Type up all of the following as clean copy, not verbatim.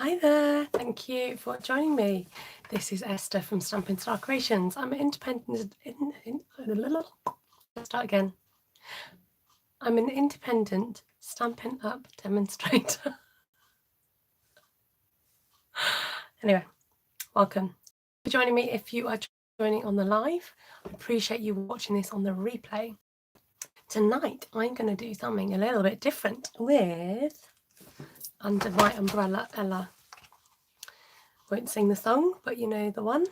Hi there, thank you for joining me. This is Esther from Stampin' Star Creations. I'm an independent, start again. I'm an independent Stampin' Up demonstrator. Anyway, welcome for joining me. If you are joining on the live, I appreciate you watching this on the replay. Tonight, I'm going to do something a little bit different with Under My Umbrella, Ella. Won't sing the song, but you know the one.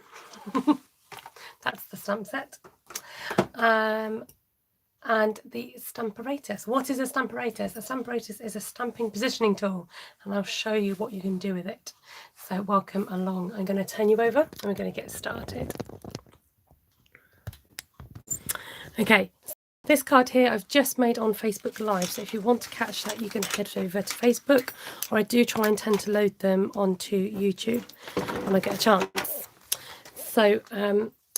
That's the stamp set. And the Stamparatus. What is a Stamparatus? A Stamparatus is a stamping positioning tool, and I'll show you what you can do with it. So welcome along. I'm going to turn you over and we're going to get started. Okay, this card here I've just made on Facebook Live, so if you want to catch that you can head over to Facebook, or I do try and tend to load them onto YouTube when I get a chance. So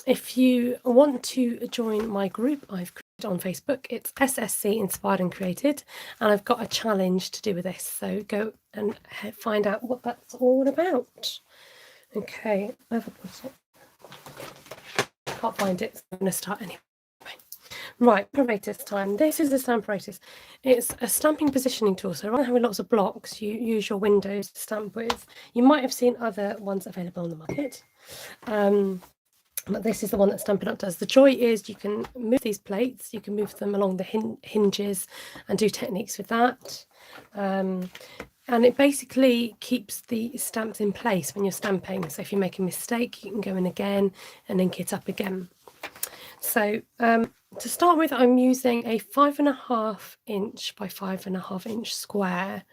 if you want to join my group I've created on Facebook, it's SSC Inspired and Created, and I've got a challenge to do with this, so go and find out what that's all about. Okay, I've put it. Can't find it, so I'm going to start anyway. Right, Stamparatus time. This is the Stamparatus. It's a stamping positioning tool, so rather than having lots of blocks you use your windows to stamp with. You might have seen other ones available on the market. But this is the one that Stampin' Up does. The joy is you can move these plates, you can move them along the hinges and do techniques with that. And it basically keeps the stamps in place when you're stamping. So if you make a mistake, you can go in again and ink it up again. So to start with, I'm using a 5.5 inch by 5.5 inch square.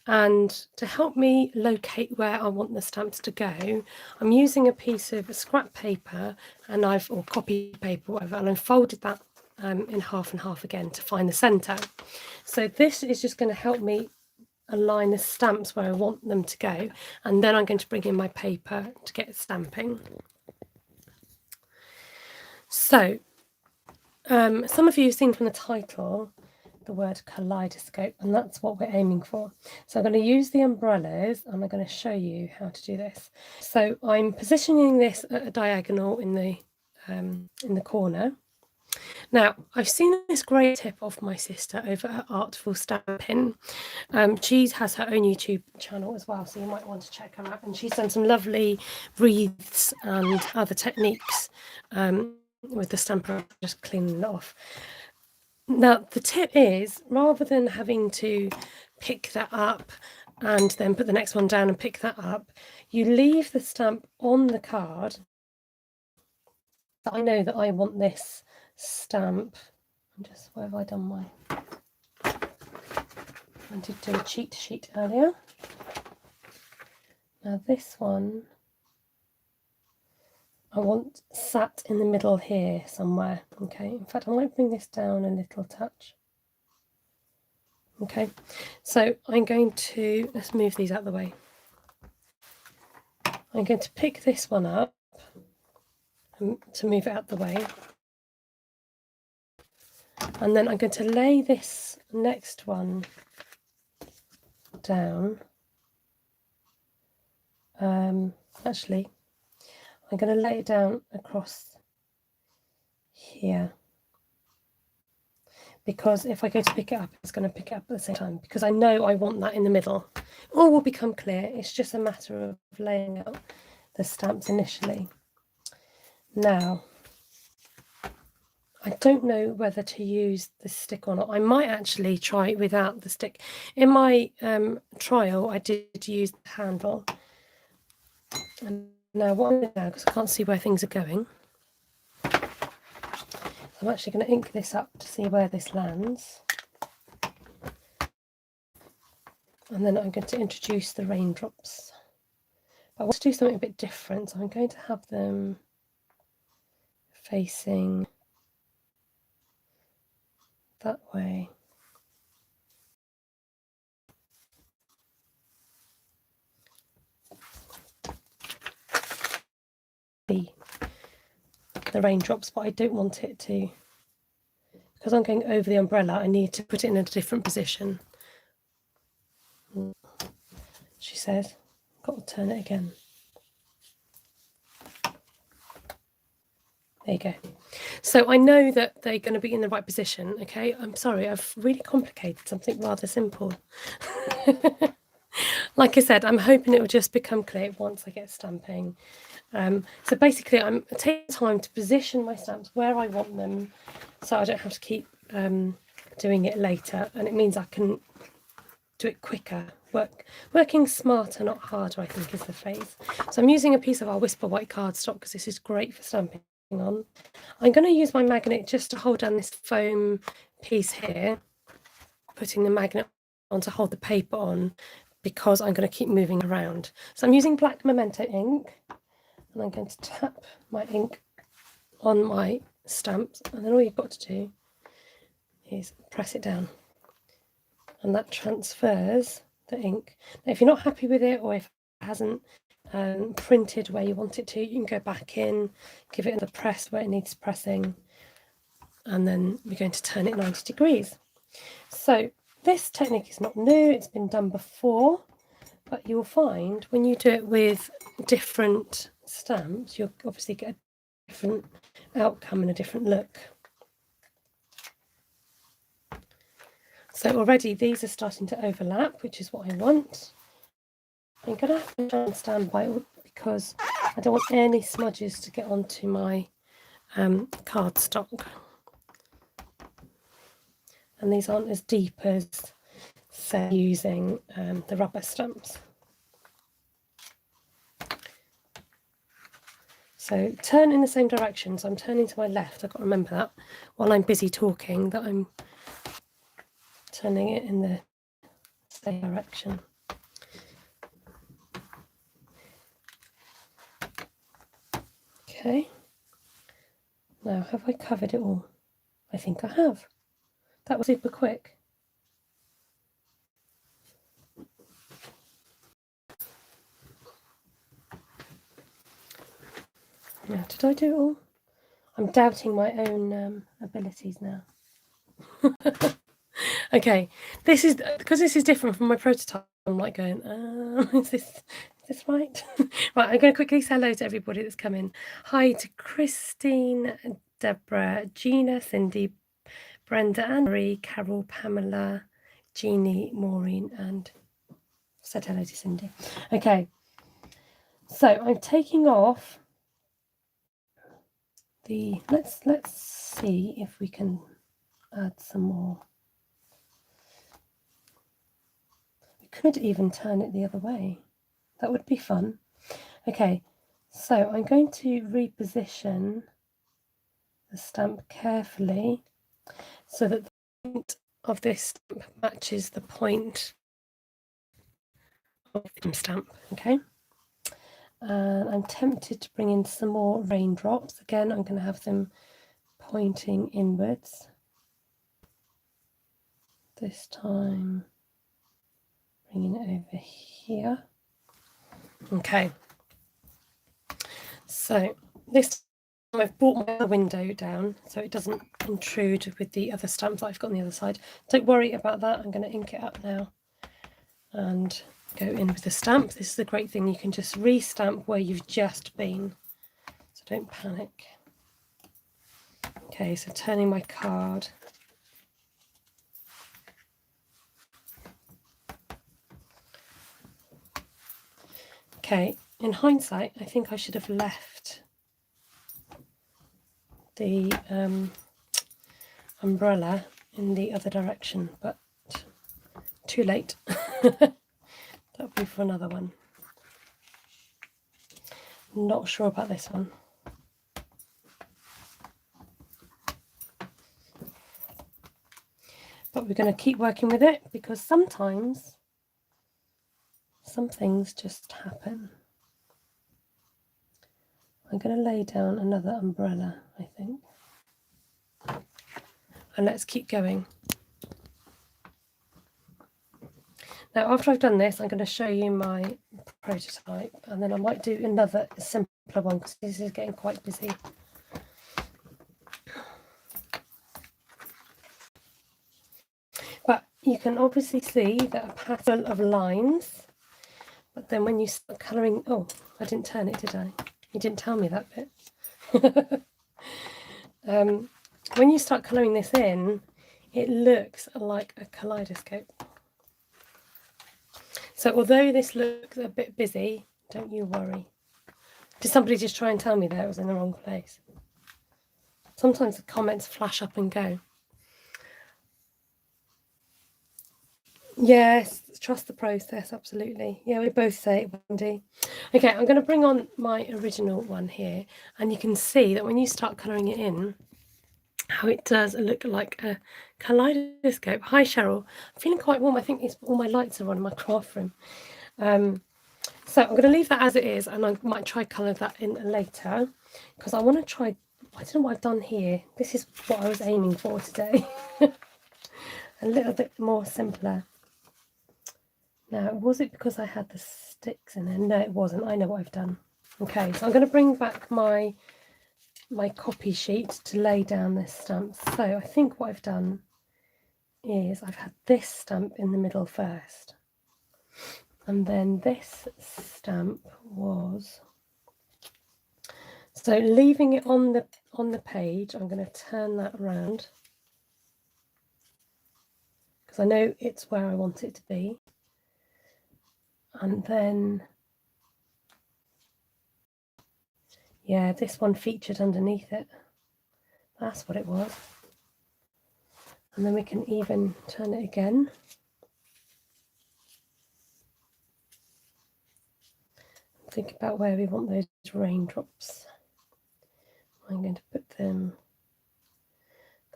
And to help me locate where I want the stamps to go, I'm using a piece of scrap paper and or copy paper, whatever, and I've folded that in half and half again to find the centre. So this is just going to help me align the stamps where I want them to go, and then I'm going to bring in my paper to get stamping. So some of you have seen from the title the word kaleidoscope, and that's what we're aiming for. So I'm going to use the umbrellas and I'm going to show you how to do this. So I'm positioning this at a diagonal in the corner. Now I've seen this great tip off my sister over at Artful Stampin. She has her own YouTube channel as well, so you might want to check her out, and she's done some lovely wreaths and other techniques with the stamper, just cleaning it off. Now, the tip is, rather than having to pick that up and then put the next one down and pick that up, you leave the stamp on the card. I know that I want this stamp. Where have I done my... I did do a cheat sheet earlier. Now this one, I want sat in the middle here somewhere. Okay, in fact, I might bring this down a little touch. Okay, so I'm going to, let's move these out of the way. I'm going to pick this one up to move it out the way. And then I'm going to lay this next one down. Actually, I'm going to lay it down across here, because if I go to pick it up, it's going to pick it up at the same time, because I know I want that in the middle. All will become clear. It's just a matter of laying out the stamps initially. Now, I don't know whether to use the stick or not. I might actually try it without the stick. In my trial, I did use the handle. And now what I'm doing now, because I can't see where things are going, I'm actually going to ink this up to see where this lands. And then I'm going to introduce the raindrops. But I want to do something a bit different, so I'm going to have them facing that way. The raindrops, but I don't want it to, because I'm going over the umbrella, I need to put it in a different position. She says, Got to turn it again. There you go. So I know that they're going to be in the right position, okay? I'm sorry, I've really complicated something rather simple. Like I said, I'm hoping it will just become clear once I get stamping. So basically, I'm taking time to position my stamps where I want them so I don't have to keep doing it later. And it means I can do it quicker. Working smarter, not harder, I think is the phrase. So I'm using a piece of our Whisper White cardstock because this is great for stamping on. I'm going to use my magnet just to hold down this foam piece here, putting the magnet on to hold the paper on because I'm going to keep moving around. So I'm using black Memento ink and I'm going to tap my ink on my stamps, and then all you've got to do is press it down and that transfers the ink. Now if you're not happy with it, or if it hasn't printed where you want it to, you can go back in, give it another press where it needs pressing, and then we're going to turn it 90 degrees. So this technique is not new, it's been done before, but you'll find when you do it with different stamps, you'll obviously get a different outcome and a different look. So already these are starting to overlap, which is what I want. I'm going to have to try and stand by it because I don't want any smudges to get onto my cardstock. And these aren't as deep as, say, using the rubber stamps. So turn in the same direction. So I'm turning to my left. I've got to remember that while I'm busy talking, that I'm turning it in the same direction. Okay. Now, have I covered it all? I think I have. That was super quick. Now, did I do it all? I'm doubting my own abilities now. Okay, this is because this is different from my prototype. I'm like going, is this right? Right, I'm going to quickly say hello to everybody that's come in. Hi to Christine, Deborah, Gina, Cindy, Brenda, Anne Marie, Carol, Pamela, Jeannie, Maureen, and said hello to Cindy. Okay, so I'm taking off the. Let's see if we can add some more. We could even turn it the other way. That would be fun. Okay, so I'm going to reposition the stamp carefully so that the point of this stamp matches the point of the stamp, okay? And I'm tempted to bring in some more raindrops. Again, I'm going to have them pointing inwards. This time, bringing it over here. Okay, so this time I've brought my window down so it doesn't intrude with the other stamps that I've got on the other side. Don't worry about that. I'm going to ink it up now and go in with the stamp. This is the great thing, you can just re-stamp where you've just been, so don't panic. Okay, so turning my card. Okay, in hindsight, I think I should have left the umbrella in the other direction, but too late. That'll be for another one. Not sure about this one. But we're going to keep working with it because sometimes some things just happen. I'm going to lay down another umbrella, I think. And let's keep going. Now, after I've done this, I'm going to show you my prototype, and then I might do another simpler one because this is getting quite busy. But you can obviously see that a pattern of lines, But then when you start colouring, oh, I didn't turn it, did I? You didn't tell me that bit. When you start colouring this in, it looks like a kaleidoscope. So although this looks a bit busy, don't you worry. Did somebody just try and tell me that I was in the wrong place? Sometimes the comments flash up and go. Yes, trust the process, absolutely. Yeah, we both say it, Wendy. Okay, I'm going to bring on my original one here, and you can see that when you start colouring it in, how it does look like a kaleidoscope. Hi, Cheryl. I'm feeling quite warm. I think it's all my lights are on in my craft room. So I'm going to leave that as it is, and I might try colour that in later, because I want to try, I don't know what I've done here. This is what I was aiming for today. A little bit more simpler. Now, was it because I had the sticks in there? No, it wasn't. I know what I've done. Okay, so I'm going to bring back my copy sheet to lay down this stamp. So I think what I've done is I've had this stamp in the middle first. And then this stamp was... So leaving it on the page, I'm going to turn that around, because I know it's where I want it to be. And then, yeah, this one featured underneath it. That's what it was. And then we can even turn it again. Think about where we want those raindrops. I'm going to put them,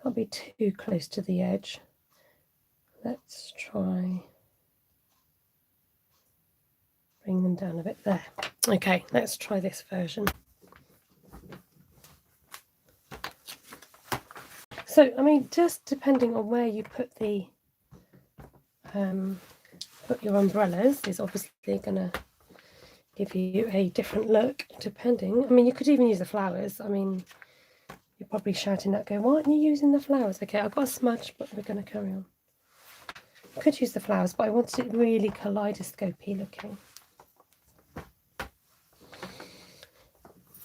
can't be too close to the edge. Let's try bring them down a bit there. Okay, let's try this version. So, I mean, just depending on where you put the put your umbrellas is obviously going to give you a different look, depending. I mean, you could even use the flowers. I mean, you're probably shouting that, go, why aren't you using the flowers? Okay, I've got a smudge, but we're going to carry on. I could use the flowers, but I wanted it really kaleidoscopy looking.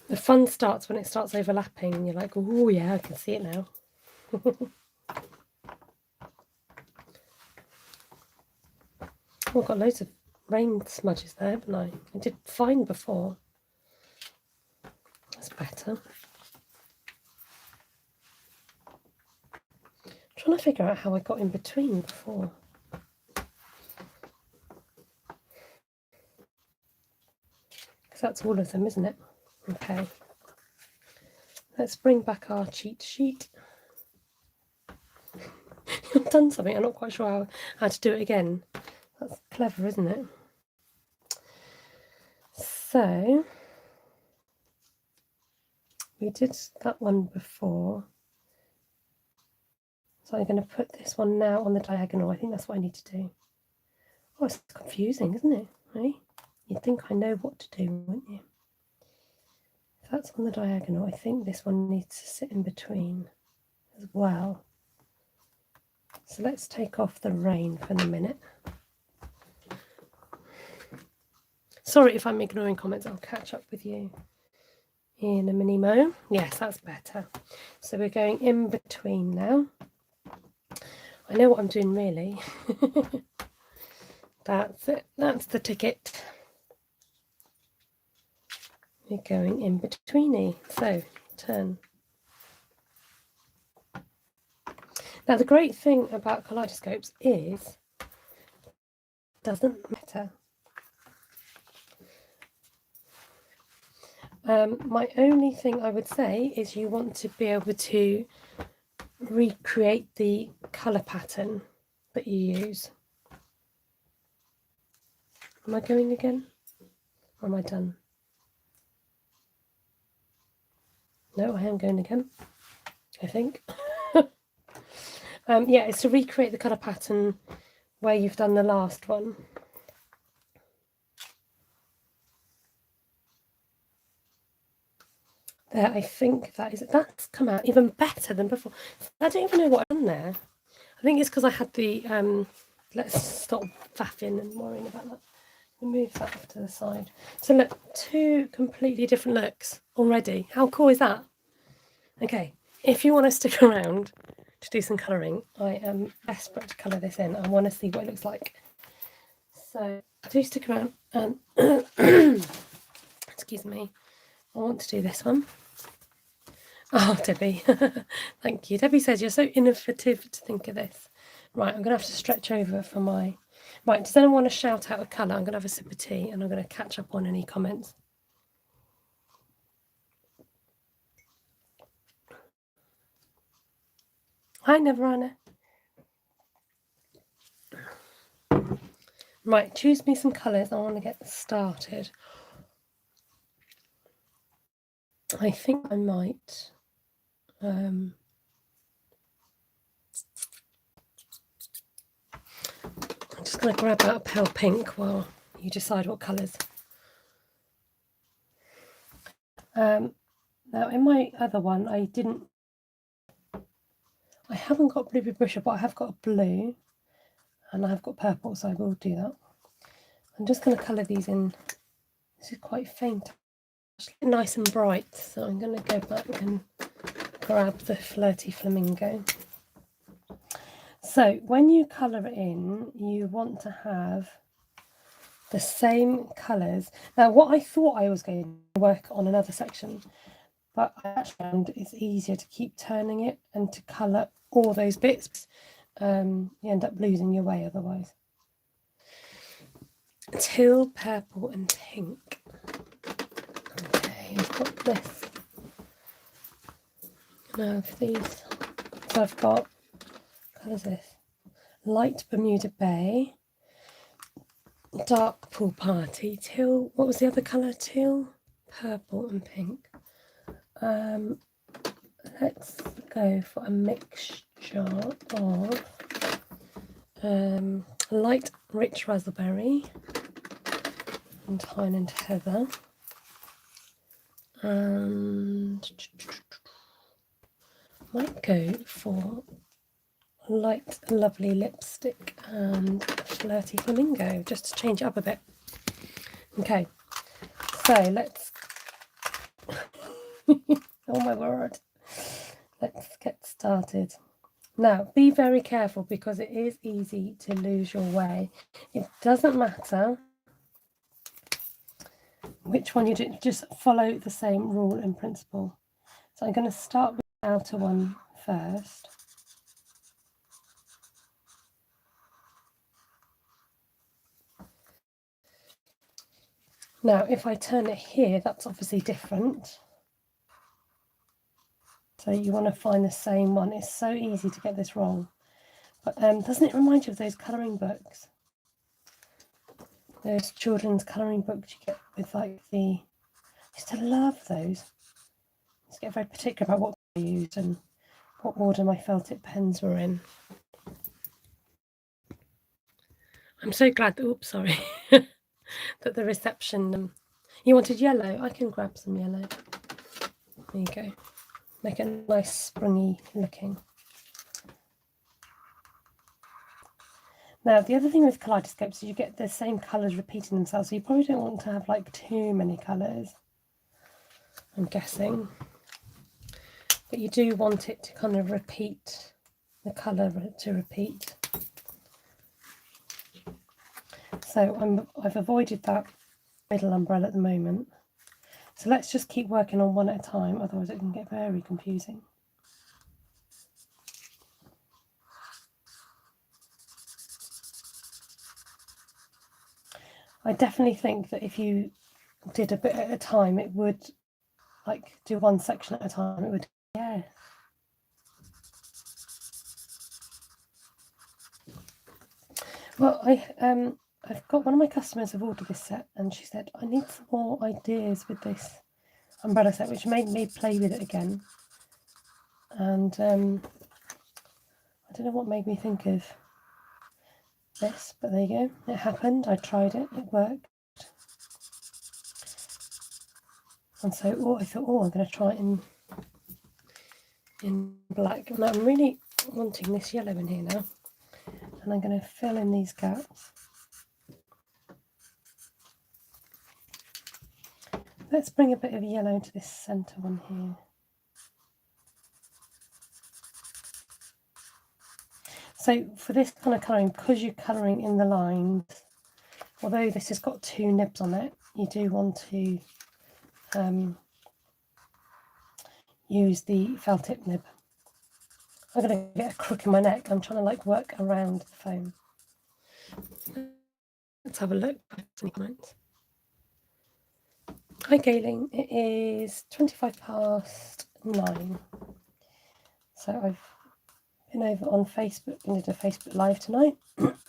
The fun starts when it starts overlapping and you're like, oh yeah, I can see it now. Oh, I've got loads of rain smudges there, haven't I? I did fine before. That's better. I'm trying to figure out how I got in between before. Because that's all of them, isn't it? Okay. Let's bring back our cheat sheet. I've done something, I'm not quite sure how to do it again. That's clever, isn't it? So, we did that one before. So I'm going to put this one now on the diagonal. I think that's what I need to do. Oh, it's confusing, isn't it? Right? You'd think I know what to do, wouldn't you? If that's on the diagonal, I think this one needs to sit in between as well. So let's take off the rain for the minute. Sorry if I'm ignoring comments, I'll catch up with you in a mini-mo. Yes, that's better. So we're going in between now. I know what I'm doing really. That's it, that's the ticket. We're going in betweeny. So turn. Now the great thing about kaleidoscopes is it doesn't matter. My only thing I would say is you want to be able to recreate the colour pattern that you use. Am I going again? Or am I done? No, I am going again, I think. Yeah, it's to recreate the colour pattern where you've done the last one. There, I think that's come out even better than before. I don't even know what I've done there. I think it's because I had the, let's stop faffing and worrying about that. move that off to the side. So look, two completely different looks already. How cool is that? Okay, if you want to stick around to do some colouring, I am desperate to colour this in. I want to see what it looks like. So do stick around and excuse me, I want to do this one. Oh, Debbie, thank you. Debbie says, you're so innovative to think of this. Right, I'm going to have to stretch over for my... Right, does anyone want to shout out a colour? I'm going to have a sip of tea and I'm going to catch up on any comments. Hi, Neverana. Right, choose me some colours. I want to get started. I think I might... I'm just going to grab out a pale pink while you decide what colours. Now, in my other one, I haven't got blue brusher, but I have got blue and I have got purple, so I will do that. I'm just going to colour these in. This is quite faint, nice and bright, so I'm going to go back and grab the Flirty Flamingo. So when you colour it in, you want to have the same colours. Now, what I thought I was going to work on another section, but I actually found it's easier to keep turning it and to colour all those bits. You end up losing your way otherwise. Teal, purple and pink. Okay, I've got this. Now for these, so I've got, what colour is this? Light Bermuda Bay, dark Pool Party, teal, what was the other colour? Teal, purple and pink. Let's go for a mixture of light rich raspberry and Highland heather, and might go for light lovely lipstick and Flirty Flamingo, just to change it up a bit. Okay, so let's oh my word, let's get started. Now be very careful because it is easy to lose your way. It doesn't matter which one you do, just follow the same rule and principle. So I'm going to start with the outer one first. Now if I turn it here, that's obviously different. So you want to find the same one. It's so easy to get this wrong. But doesn't it remind you of those colouring books? Those children's colouring books you get with like the... I used to love those. I used to get very particular about what I used and what order my felt tip pens were in. I'm so glad that, oops, sorry, that the reception... you wanted yellow? I can grab some yellow. There you go. Make it nice springy looking. Now the other thing with kaleidoscopes is you get the same colours repeating themselves, so you probably don't want to have like too many colours, I'm guessing, but you do want it to kind of repeat, the colour to repeat. So I've avoided that middle umbrella at the moment. So let's just keep working on one at a time, otherwise it can get very confusing. I definitely think that if you did a bit at a time, it would, like, do one section at a time, it would, yeah. Well, I've got one of my customers have ordered this set and she said, I need some more ideas with this umbrella set, which made me play with it again. And I don't know what made me think of this, but there you go. It happened. I tried it. It worked. And so I thought, I'm going to try it in black. And I'm really wanting this yellow in here now. And I'm going to fill in these gaps. let's bring a bit of yellow into this centre one here. So for this kind of colouring, because you're colouring in the lines, although this has got 2 nibs on it, you do want to use the felt tip nib. I'm going to get a crook in my neck. I'm trying to like work around the foam. Let's have a look. Any comments? Hi Gayling, it is 9:25. So I've been over on Facebook and did a Facebook Live tonight.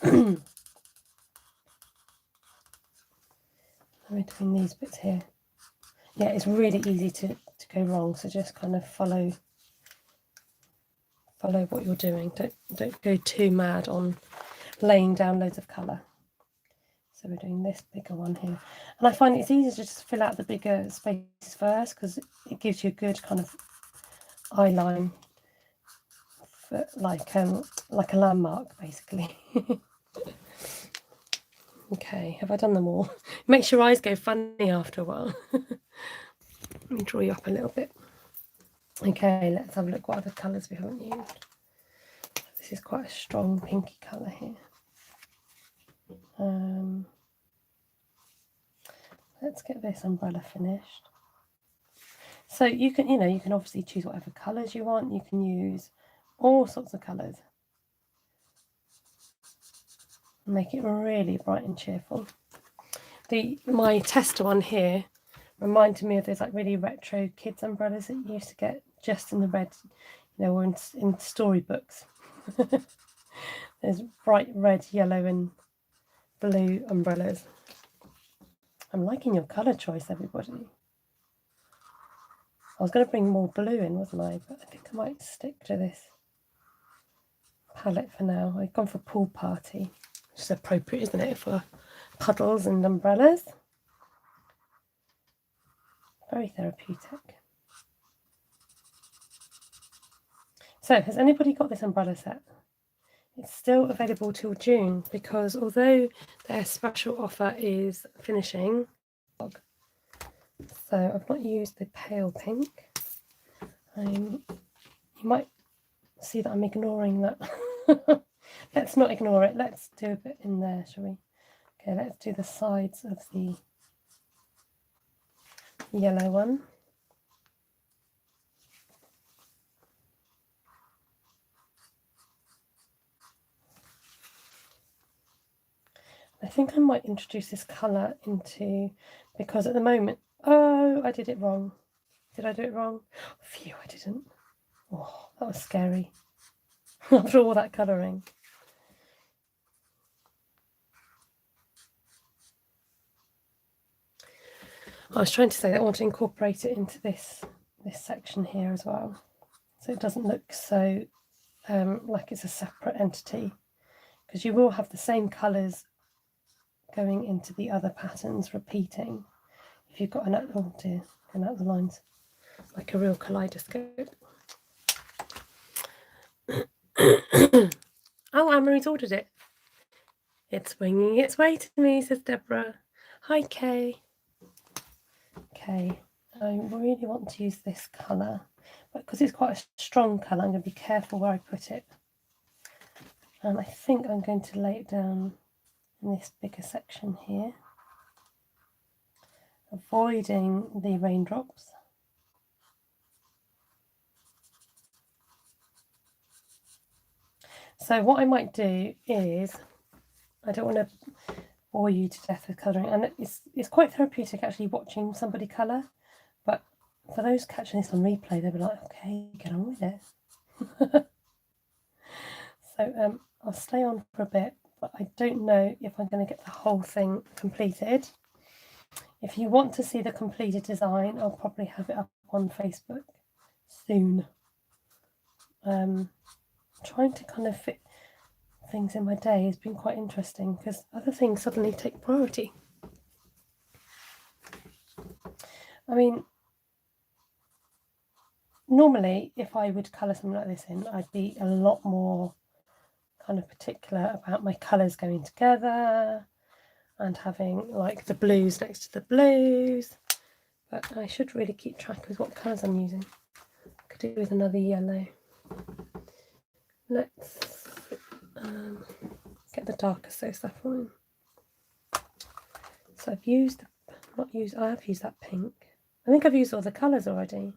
I'm doing these bits here. Yeah, it's really easy to go wrong, so just kind of follow what you're doing. Don't go too mad on laying down loads of colour. So we're doing this bigger one here, and I find it's easier to just fill out the bigger spaces first because it gives you a good kind of eye line for like a landmark basically. Okay, have I done them all? Makes your eyes go funny after a while. Let me draw you up a little bit. Okay, let's have a look what other colours we haven't used. This is quite a strong pinky colour here. Let's get this umbrella finished. So you can obviously choose whatever colours you want. You can use all sorts of colours. Make it really bright and cheerful. My tester one here reminded me of those like really retro kids umbrellas that you used to get just in the red, or in storybooks. There's bright red, yellow and blue umbrellas. I'm liking your colour choice, everybody. I was going to bring more blue in, wasn't I? But I think I might stick to this palette for now. I've gone for pool party, which is appropriate, isn't it, for puddles and umbrellas? Very therapeutic. So, has anybody got this umbrella set? It's still available till June because although their special offer is finishing, so I've not used the pale pink. You might see that I'm ignoring that. Let's not ignore it. Let's do a bit in there, shall we? Okay, let's do the sides of the yellow one. I think I might introduce this colour into, because at the moment, oh, I did it wrong. Did I do it wrong? Phew, I didn't. Oh, that was scary. After all that colouring. I was trying to say that I want to incorporate it into this section here as well, so it doesn't look so like it's a separate entity, because you will have the same colours going into the other patterns repeating if you've got an, oh dear, going out the lines, like a real kaleidoscope. Oh, Anne-Marie's ordered it. It's winging its way to me, says Deborah. Hi, Kay. Okay, I really want to use this colour, but because it's quite a strong colour, I'm going to be careful where I put it. And I think I'm going to lay it down in this bigger section here, avoiding the raindrops. So what I might do is, I don't want to bore you to death with colouring, and it's quite therapeutic actually watching somebody colour, but for those catching this on replay, they'll be like, okay, get on with it. So I'll stay on for a bit, but I don't know if I'm going to get the whole thing completed. If you want to see the completed design, I'll probably have it up on Facebook soon. Trying to kind of fit things in my day has been quite interesting because other things suddenly take priority. I mean, normally if I would colour something like this in, I'd be a lot more kind of particular about my colours going together and having like the blues next to the blues. but I should really keep track with what colours I'm using. Could do with another yellow. Let's get the darker saffron. So I've used, I have used that pink. I think I've used all the colours already.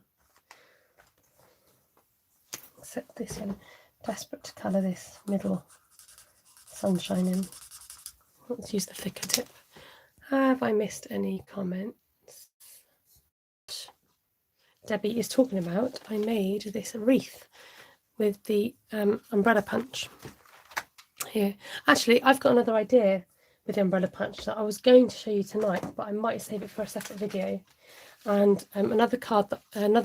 Except this one. Desperate to colour this middle sunshine in. Let's use the thicker tip. Have I missed any comments? Debbie is talking about, I made this wreath with the umbrella punch here. Actually, I've got another idea with the umbrella punch that I was going to show you tonight, but I might save it for a separate video. And another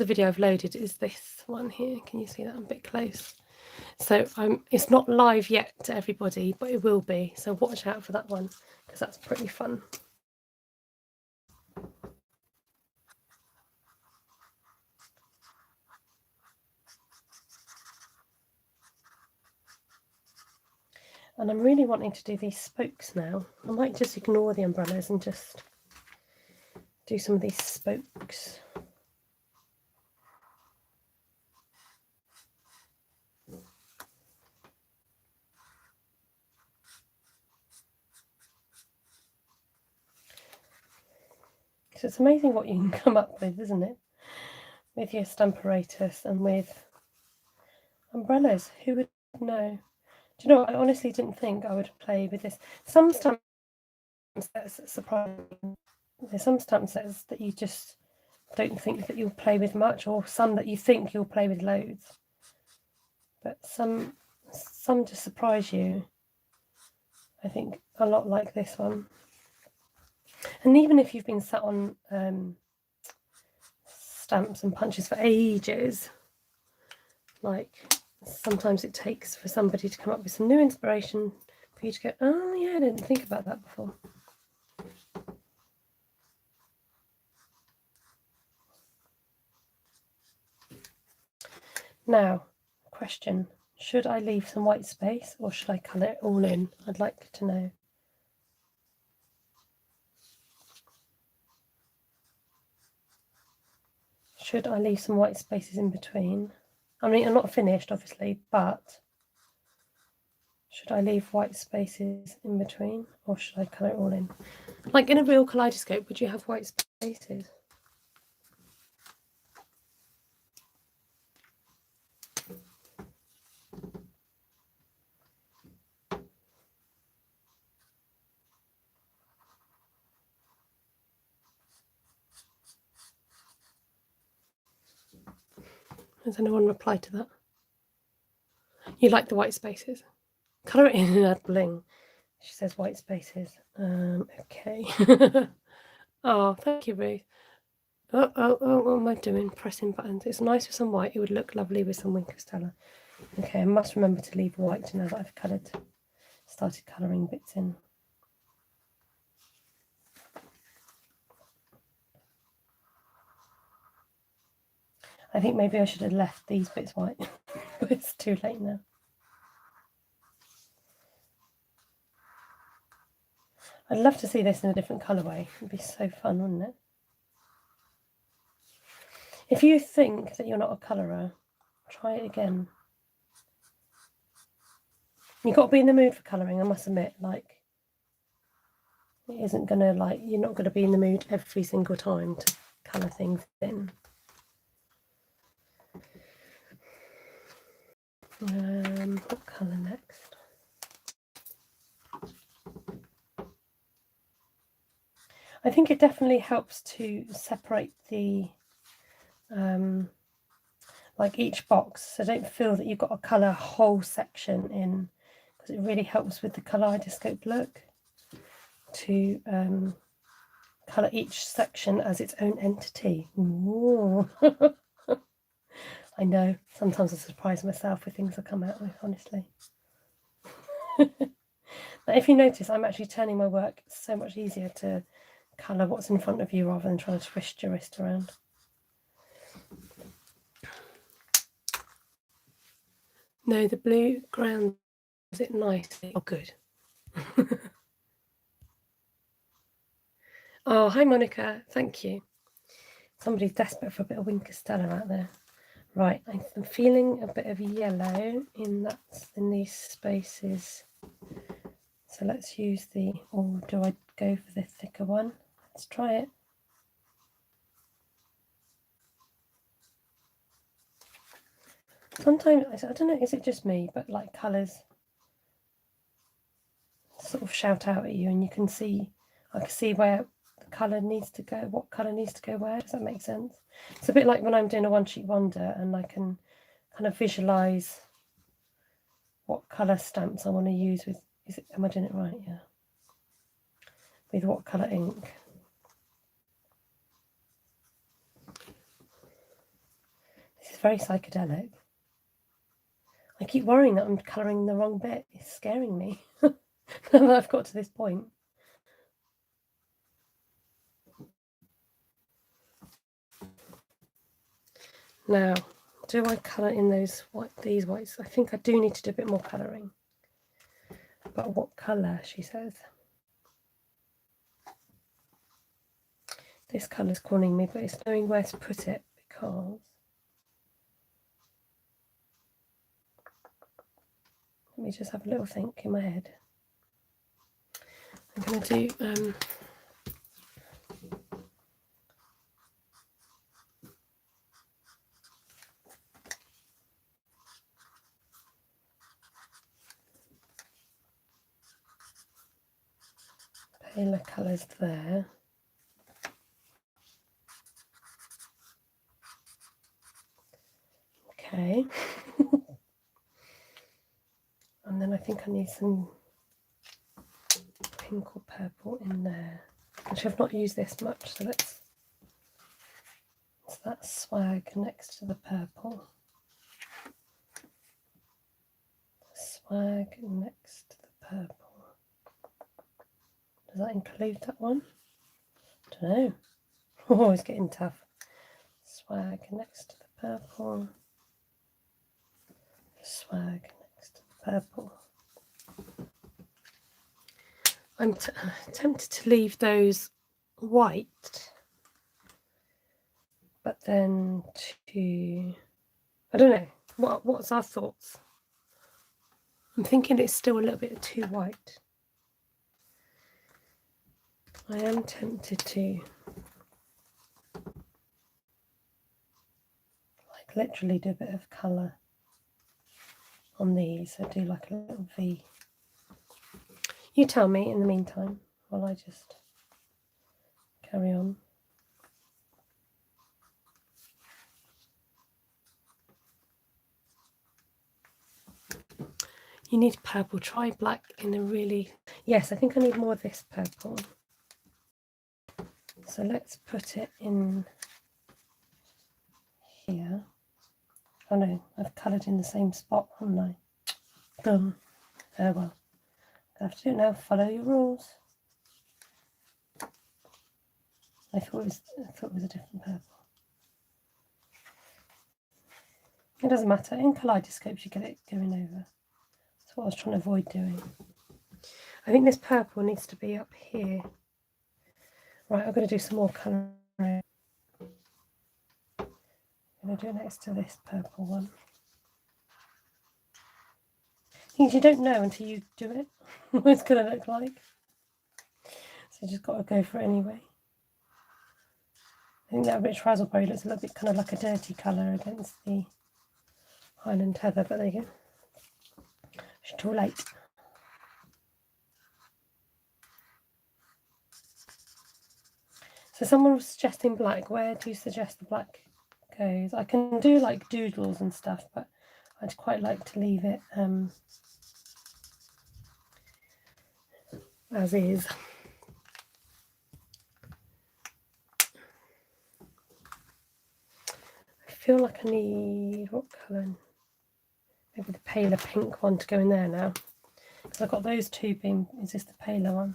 video I've loaded is this one here. Can you see that? I'm a bit close. So it's not live yet to everybody, but it will be. So watch out for that one, because that's pretty fun. And I'm really wanting to do these spokes now. I might just ignore the umbrellas and just do some of these spokes. So it's amazing what you can come up with, isn't it? With your Stamparatus and with umbrellas. Who would know? Do you know what? I honestly didn't think I would play with this. Some stamp sets surprise me. There's some stamp sets that you just don't think that you'll play with much, or some that you think you'll play with loads. But some just surprise you. I think a lot like this one. And even if you've been sat on stamps and punches for ages, like sometimes it takes for somebody to come up with some new inspiration for you to go, oh yeah, I didn't think about that before. Now, question, should I leave some white space or should I colour it all in? I'd like to know. Should I leave some white spaces in between? I mean, I'm not finished, obviously, but should I leave white spaces in between or should I colour it all in? Like in a real kaleidoscope, would you have white spaces? Has anyone replied to that? You like the white spaces? Colour it in and add bling. She says white spaces. Okay. Oh, thank you, Ruth. Oh, what am I doing? Pressing buttons. It's nice with some white. It would look lovely with some Wink of Stella. Okay, I must remember to leave white now that I've started colouring bits in. I think maybe I should have left these bits white, but it's too late now. I'd love to see this in a different colourway. It'd be so fun, wouldn't it? If you think that you're not a colourer, try it again. You've got to be in the mood for colouring, I must admit. Like, it isn't going to, like, you're not going to be in the mood every single time to colour things in. What colour next? I think it definitely helps to separate the like each box, so don't feel that you've got to colour a whole section in, because it really helps with the kaleidoscope look to colour each section as its own entity. Ooh. I know, sometimes I surprise myself with things I come out with, honestly. Now, if you notice, I'm actually turning my work. It's so much easier to colour what's in front of you rather than trying to twist your wrist around. No, the blue ground, is it nice? Oh, good. Oh, hi, Monica. Thank you. Somebody's desperate for a bit of Winker Stella out there. Right, I'm feeling a bit of yellow in these spaces. So let's use or do I go for the thicker one? Let's try it. Sometimes, I don't know, is it just me, but like colours sort of shout out at you and I can see where the colour needs to go, what colour needs to go where. Does that make sense? It's a bit like when I'm doing a one sheet wonder and I can kind of visualise what colour stamps I want to use with, am I doing it right? Yeah. With what colour ink. This is very psychedelic. I keep worrying that I'm colouring the wrong bit. It's scaring me. Now that I've got to this point. Now, do I colour in these whites? I think I do need to do a bit more colouring. But what colour, she says. This colour's calling me, but it's knowing where to put it because let me just have a little think in my head. I'm going to do paler colours there. Okay. And then I think I need some pink or purple in there. Actually, I've not used this much, so it's that swag next to the purple. Swag next to the purple. Does that include that one? I don't know. Oh, it's getting tough. Swag next to the purple. Swag next to the purple. I'm tempted to leave those white, but then I don't know, what's our thoughts? I'm thinking it's still a little bit too white. I am tempted to like literally do a bit of colour on these. So do like a little V. You tell me in the meantime while I just carry on. You need purple. Try black in a really... Yes, I think I need more of this purple. So let's put it in here. Oh no, I've coloured in the same spot, haven't I? Oh well. I have to do it now. Follow your rules. I thought it was a different purple. It doesn't matter. In kaleidoscopes you get it going over. That's what I was trying to avoid doing. I think this purple needs to be up here. Right, I'm going to do some more colouring. I'm going to do it next to this purple one. Things you don't know until you do it what it's going to look like. So you just got to go for it anyway. I think that rich raspberry looks a little bit kind of like a dirty colour against the Highland heather, but there you go. It's too late. So someone was suggesting black. Where do you suggest the black goes? I can do like doodles and stuff, but I'd quite like to leave it as is. I feel like I need, what colour? Maybe the paler pink one to go in there now. Because I've got those two being, is this the paler one?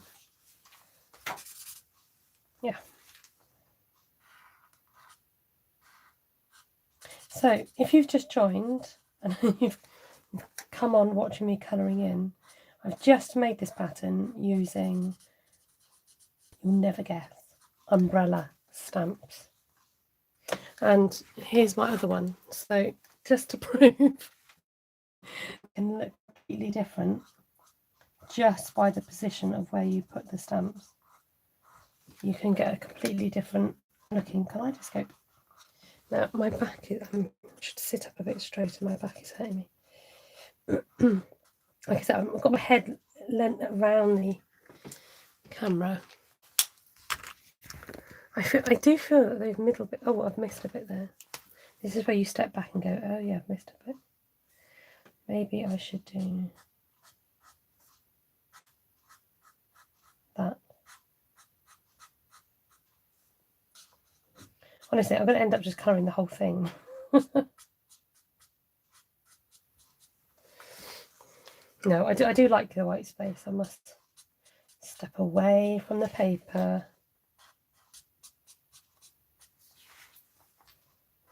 Yeah. So if you've just joined and you've come on watching me colouring in, I've just made this pattern using, you'll never guess, umbrella stamps. And here's my other one. So just to prove it can look completely different just by the position of where you put the stamps. You can get a completely different looking kaleidoscope. Now my back is, I should sit up a bit straighter, my back is hurting me. Like I said, I've got my head lent around the camera. I do feel that they've middle bit. Oh, I've missed a bit there. This is where you step back and go, oh yeah, I've missed a bit. Maybe I should do that. Honestly, I'm going to end up just colouring the whole thing. No, I do like the white space. I must step away from the paper.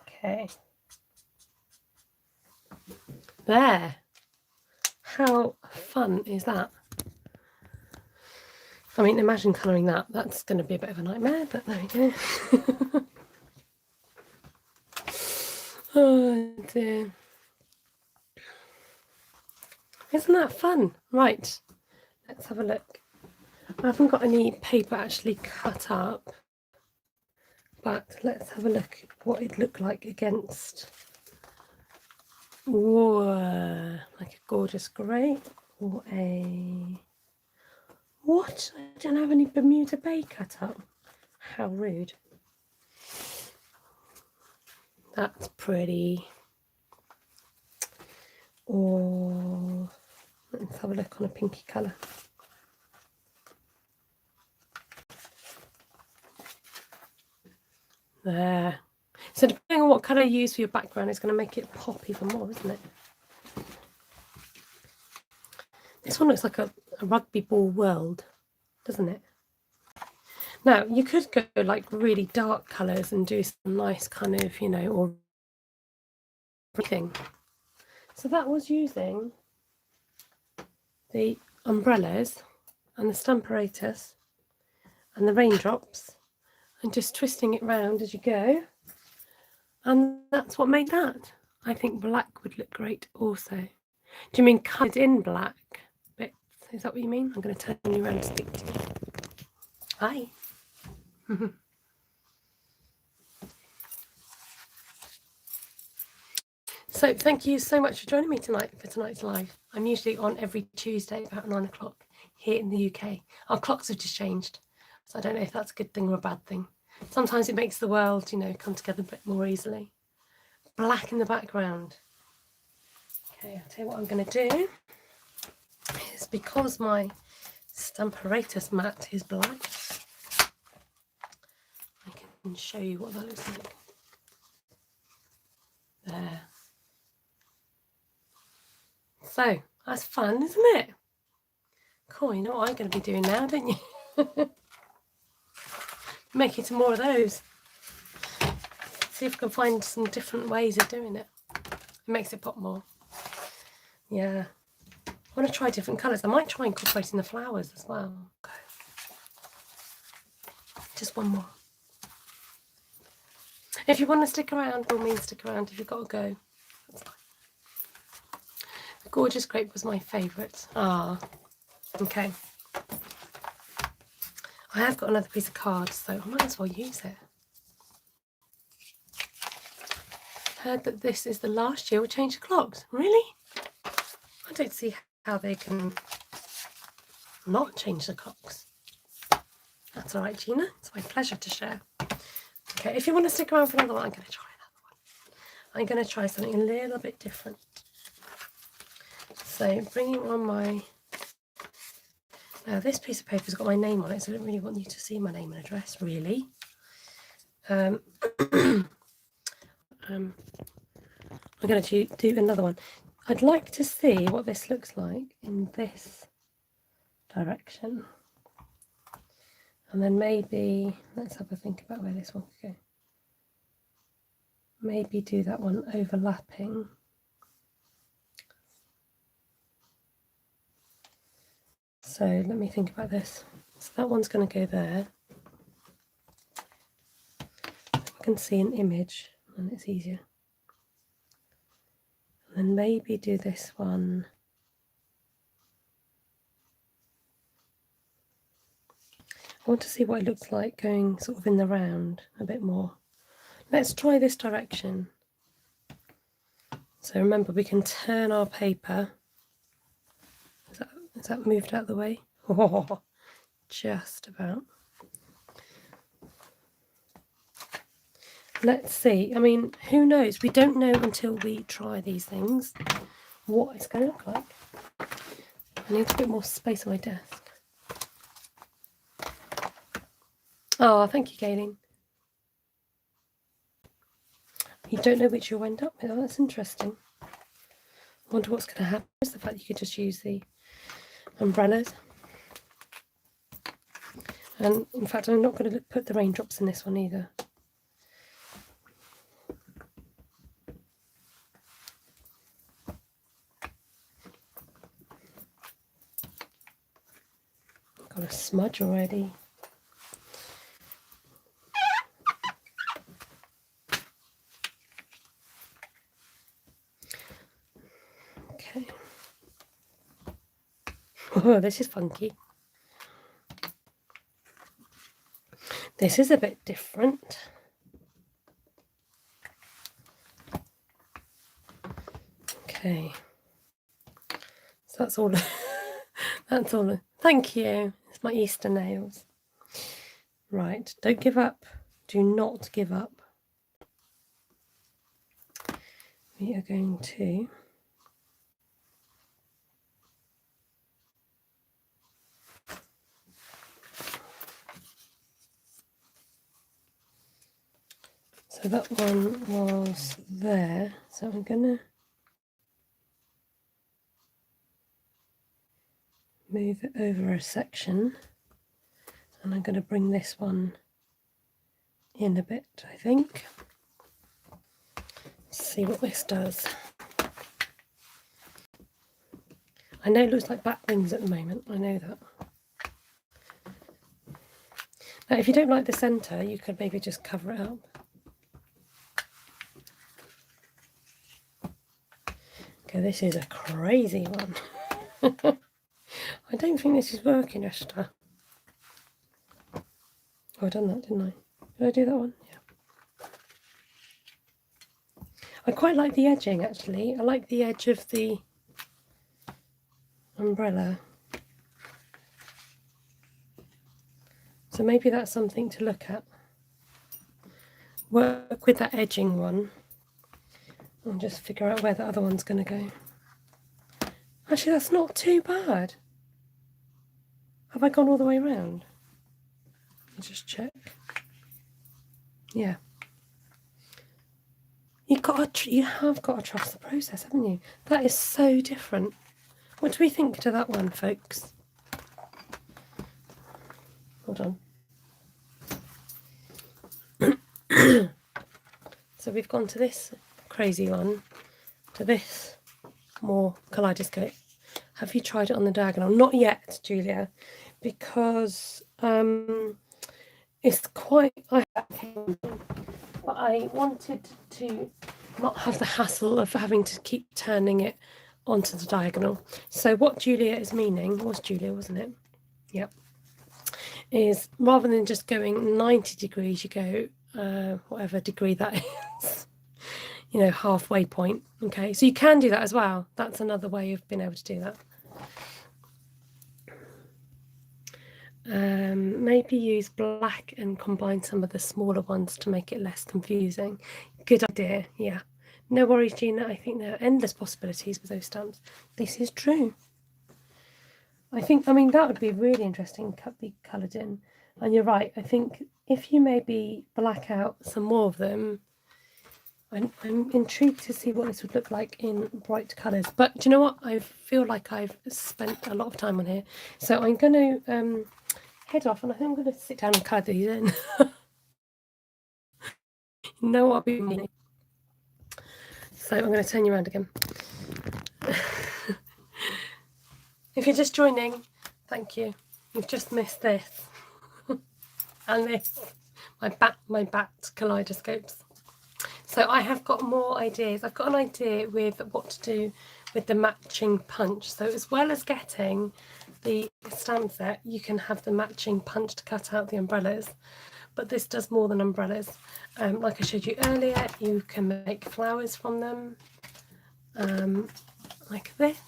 Okay. There. How fun is that? I mean, imagine colouring that. That's going to be a bit of a nightmare, but there we go. Oh dear. Isn't that fun? Right, let's have a look. I haven't got any paper actually cut up, but let's have a look at what it looked like against. Whoa, like a gorgeous grey or a... What? I don't have any Bermuda Bay cut up. How rude. That's pretty. Or let's have a look on a pinky colour. There. So depending on what colour you use for your background, it's going to make it pop even more, isn't it? This one looks like a rugby ball world, doesn't it? Now, you could go like really dark colours and do some nice kind of, you know, or everything. So that was using the umbrellas and the Stamparatus and the raindrops and just twisting it round as you go. And that's what made that. I think black would look great also. Do you mean coloured in black bits? Is that what you mean? I'm going to turn you around and speak to you. Hi. So thank you so much for joining me tonight for tonight's live. I'm usually on every Tuesday about 9 o'clock here in the UK. Our clocks have just changed, so I don't know if that's a good thing or a bad thing. Sometimes it makes the world, you know, come together a bit more easily. Black in the background. Okay, I'll tell you what I'm going to do. Is because my Stamparatus mat is black, I can show you what that looks like. There. So that's fun, isn't it? Cool, you know what I'm going to be doing now, don't you? Making some more of those. See if I can find some different ways of doing it. It makes it pop more. Yeah. I want to try different colours. I might try incorporating the flowers as well. Okay. Just one more. If you want to stick around, by all means stick around. If you've got to go, that's fine. The gorgeous grape was my favourite. Ah, okay. I have got another piece of card, so I might as well use it. Heard that this is the last year we'll change the clocks. Really? I don't see how they can not change the clocks. That's all right, Gina. It's my pleasure to share. Okay, if you want to stick around for another one, I'm going to try another one. I'm going to try something a little bit different. So bringing on my... Now this piece of paper's got my name on it, so I don't really want you to see my name and address, really. I'm going to do another one. I'd like to see what this looks like in this direction. And then maybe, let's have a think about where this one could go. Maybe do that one overlapping. So let me think about this. So that one's going to go there. can see an image and it's easier. And then maybe do this one. I want to see what it looks like going sort of in the round a bit more. Let's try this direction. So remember, we can turn our paper. Is that moved out of the way? Oh, just about. Let's see. I mean, who knows? We don't know until we try these things what it's going to look like. I need a bit more space on my desk. Oh, thank you, Gayleen. You don't know which you'll end up with. Oh, that's interesting. I wonder what's going to happen. Is the fact you could just use the umbrellas. And in fact, I'm not going to put the raindrops in this one either. Got a smudge already. Okay. Oh, this is funky. This is a bit different. Okay. So that's all. That's all. Thank you. It's my Easter nails. Right. Don't give up. Do not give up. We are going to so that one was there. So I'm gonna move it over a section, and I'm going to bring this one in a bit, I think. Let's see what this does. I know it looks like bat wings at the moment, I know that. Now if you don't like the centre, you could maybe just cover it up. Okay, this is a crazy one. I don't think this is working, Esther. Oh, I done that, didn't I? Did I do that one? Yeah. I quite like the edging, actually. I like the edge of the umbrella. So maybe that's something to look at. Work with that edging one and just figure out where the other one's going to go. Actually, that's not too bad. Have I gone all the way around? Let's just check. Yeah. You have got to trust the process, haven't you? That is so different. What do we think to that one, folks? Hold on. So we've gone to this crazy one, to this more kaleidoscope. Have you tried it on the diagonal? Not yet, Julia, because it's quite, but I wanted to not have the hassle of having to keep turning it onto the diagonal. So what Julia is meaning, was Julia, wasn't it? Yep. Is rather than just going 90 degrees, you go whatever degree that is, you know, halfway point. Okay, so you can do that as well. That's another way of being able to do that. Maybe use black and combine some of the smaller ones to make it less confusing. Good idea. Yeah, no worries, Gina. I think there are endless possibilities with those stamps. This is true. I mean that would be really interesting, be coloured in. And you're right, I think if you maybe black out some more of them, I'm intrigued to see what this would look like in bright colours. But do you know what? I feel like I've spent a lot of time on here. So I'm going to head off, and I think I'm going to sit down and colour these in. You know what I'll be doing? So I'm going to turn you around again. If you're just joining, thank you. You've just missed this and this my bat kaleidoscopes. So I have got more ideas. I've got an idea with what to do with the matching punch. So as well as getting the stamp set, you can have the matching punch to cut out the umbrellas. But this does more than umbrellas. Like I showed you earlier, you can make flowers from them, like this,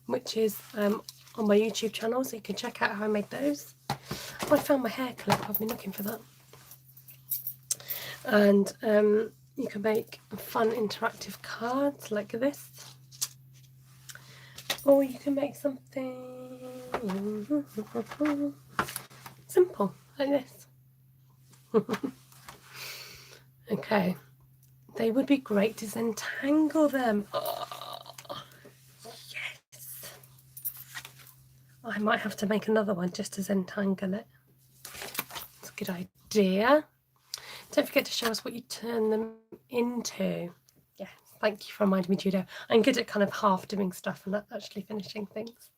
which is on my YouTube channel, so you can check out how I made those. Oh, I found my hair clip. I've been looking for that. And you can make fun interactive cards like this, or you can make something simple like this. Okay, they would be great to entangle them. Oh, yes. I might have to make another one just to entangle it. That's a good idea. Don't forget to show us what you turn them into. Yes, thank you for reminding me, Judo. I'm good at kind of half doing stuff and not actually finishing things.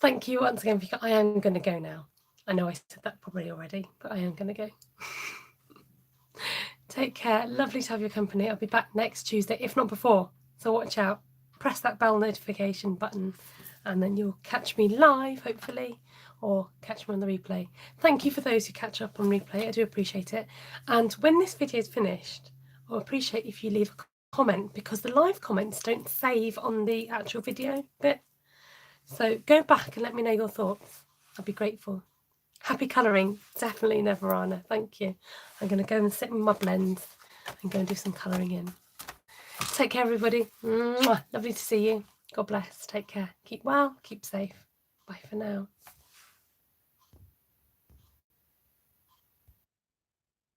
Thank you once again. I am going to go now. I know I said that probably already, but I am going to go. Take care. Lovely to have your company. I'll be back next Tuesday, if not before. So watch out. Press that bell notification button and then you'll catch me live, hopefully, or catch me on the replay. Thank you for those who catch up on replay. I do appreciate it. And when this video is finished, I'll appreciate if you leave a comment, because the live comments don't save on the actual video bit. So go back and let me know your thoughts. I'd be grateful. Happy colouring. Definitely, Neverana. Thank you. I'm going to go and sit with my blends. I'm going to do some colouring in. Take care, everybody. Mwah. Lovely to see you. God bless. Take care. Keep well. Keep safe. Bye for now.